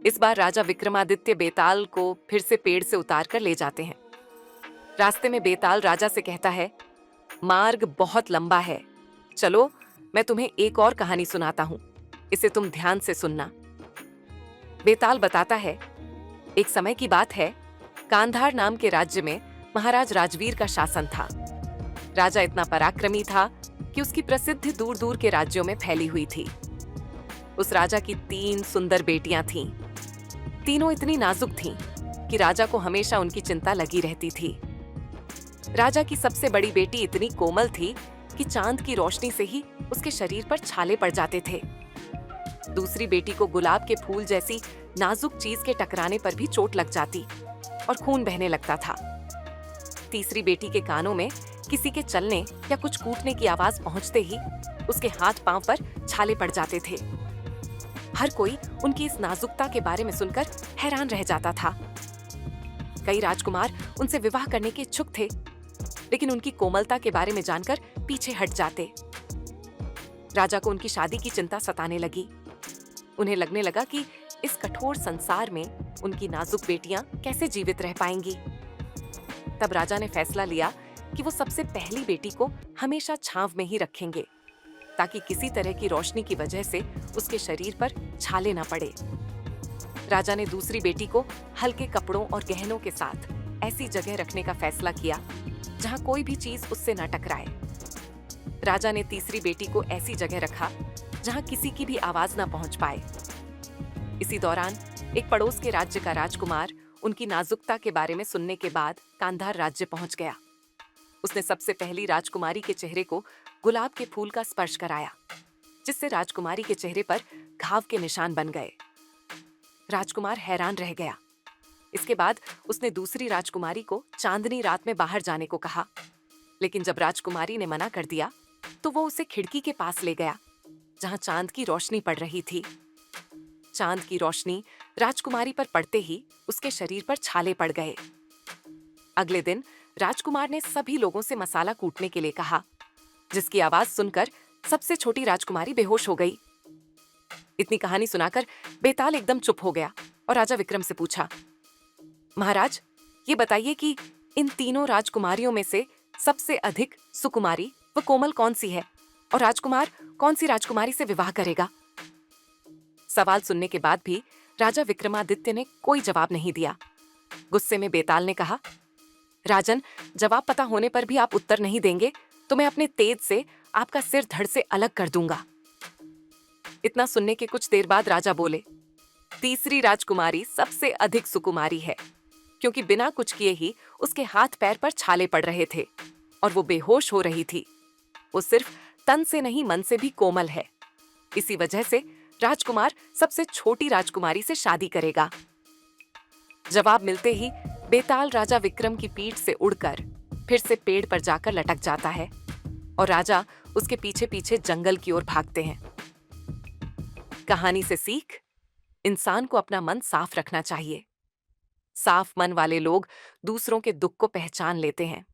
इस बार राजा विक्रमादित्य बेताल को फिर से पेड़ से उतार कर ले जाते हैं। रास्ते में बेताल राजा से कहता है, मार्ग बहुत लंबा है, चलो मैं तुम्हें एक और कहानी सुनाता हूं, इसे तुम ध्यान से सुनना। बेताल बताता है, एक समय की बात है, कांधार नाम के राज्य में महाराज राजवीर का शासन था। राजा इतना पराक्रमी था कि उसकी प्रसिद्धि दूर दूर के राज्यों में फैली हुई थी। उस राजा की 3 सुंदर बेटियां थीं। तीनों इतनी नाजुक थीं कि राजा को हमेशा उनकी चिंता लगी रहती थी। राजा की सबसे बड़ी बेटी इतनी कोमल थी कि चांद की रोशनी से ही उसके शरीर पर छाले पड़ जाते थे। दूसरी बेटी को गुलाब के फूल जैसी नाजुक चीज के टकराने पर भी चोट लग जाती और खून बहने लगता था। तीसरी बेटी के कानों में किसी के चलने या कुछ कूटने की आवाज पहुंचते ही उसके हाथ पांव पर छाले पड़ जाते थे। हर कोई उनकी इस नाजुकता के बारे में सुनकर हैरान रह जाता था। कई राजकुमार उनसे विवाह करने के इच्छुक थे, लेकिन उनकी कोमलता के बारे में जानकर पीछे हट जाते। राजा को उनकी शादी की चिंता सताने लगी। उन्हें लगने लगा कि इस कठोर संसार में उनकी नाजुक बेटियां कैसे जीवित रह पाएंगी। तब राजा ने फैसला लिया कि वो सबसे पहली बेटी को हमेशा छांव में ही रखेंगे, ताकि किसी तरह की रोशनी की वजह से उसके शरीर पर छाले न पड़े। राजा ने दूसरी बेटी को हल्के कपड़ों और गहनों के साथ ऐसी जगह रखने का फैसला किया जहां कोई भी चीज उससे न टकराए। राजा ने तीसरी बेटी को ऐसी जगह रखा जहां किसी की भी आवाज न पहुंच पाए। इसी दौरान एक पड़ोस के राज्य का राजकुमार उनकी नाजुकता के बारे में सुनने के बाद कांधार राज्य पहुंच गया। उसने सबसे पहली राजकुमारी के चेहरे को गुलाब के फूल का स्पर्श कराया, जिससे राजकुमारी के चेहरे पर घाव के निशान बन गए। राजकुमार हैरान रह गया। इसके बाद उसने दूसरी राजकुमारी को चांदनी रात में बाहर जाने को कहा, लेकिन जब राजकुमारी ने मना कर दिया तो वो उसे खिड़की के पास ले गया जहां चांद की रोशनी पड़ रही थी। चांद की रोशनी राजकुमारी पर पड़ते ही उसके शरीर पर छाले पड़ गए। अगले दिन राजकुमार ने सभी लोगों से मसाला कूटने के लिए कहा, जिसकी आवाज सुनकर सबसे छोटी राजकुमारी बेहोश हो गई। इतनी कहानी सुनाकर बेताल एकदम चुप हो गया और राजा विक्रम से पूछा, महाराज, ये बताइए कि इन तीनों राजकुमारियों में से सबसे अधिक सुकुमारी व कोमल कौन सी है, और राजकुमार कौन सी राजकुमारी से विवाह करेगा? सवाल सुनने के बाद भी राजा विक्रमादित्य ने कोई जवाब नहीं दिया। गुस्से में बेताल ने कहा, राजन, जवाब पता होने पर भी आप उत्तर नहीं देंगे तो मैं अपने तेज से आपका सिर धड़ से अलग कर दूंगा। इतना सुनने के कुछ देर बाद राजा बोले, तीसरी राजकुमारी सबसे अधिक सुकुमारी है, क्योंकि बिना कुछ किए ही उसके हाथ पैर पर छाले पड़ रहे थे और वो बेहोश हो रही थी। वो सिर्फ तन से नहीं, मन से भी कोमल है। इसी वजह से राजकुमार सबसे छोटी राजकुमारी से शादी करेगा। जवाब मिलते ही बेताल राजा विक्रम की पीठ से उड़कर फिर से पेड़ पर जाकर लटक जाता है और राजा उसके पीछे पीछे जंगल की ओर भागते हैं। कहानी से सीख, इंसान को अपना मन साफ रखना चाहिए। साफ मन वाले लोग दूसरों के दुख को पहचान लेते हैं।